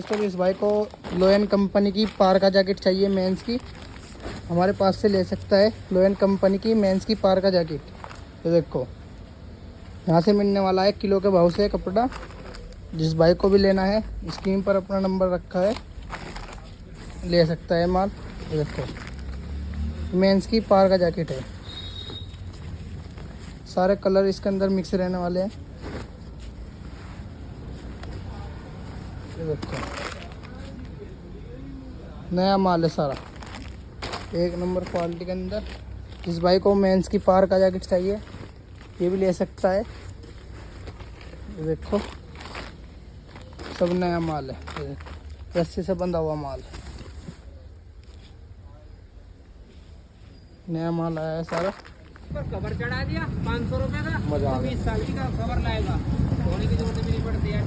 दोस्तों इस भाई को लोयन कंपनी की पार्का जैकेट चाहिए मेंस की, हमारे पास से ले सकता है। लोयन कंपनी की मेंस की पार्का जैकेट, ये देखो यहाँ से मिलने वाला है किलो के भाव से कपड़ा। जिस भाई को भी लेना है स्क्रीन पर अपना नंबर रखा है, ले सकता है माल। ये देखो मेंस की पार्का जैकेट है, सारे कलर इसके अंदर मिक्स रहने वाले हैं। ये देखो नया माल है सारा, एक नंबर क्वालिटी के अंदर। जिस भाई को मेंस की पार्का जैकेट चाहिए ये भी ले सकता है। ये देखो सब नया माल है, ये देखो रस्सी से बंधा हुआ माल, नया माल आया है सारा। पर कवर चढ़ा दिया 500 रुपए का, मजा आ गया। 20 साल की का कवर लाएगा, धोने की जरूरत भी नहीं पड़ती है।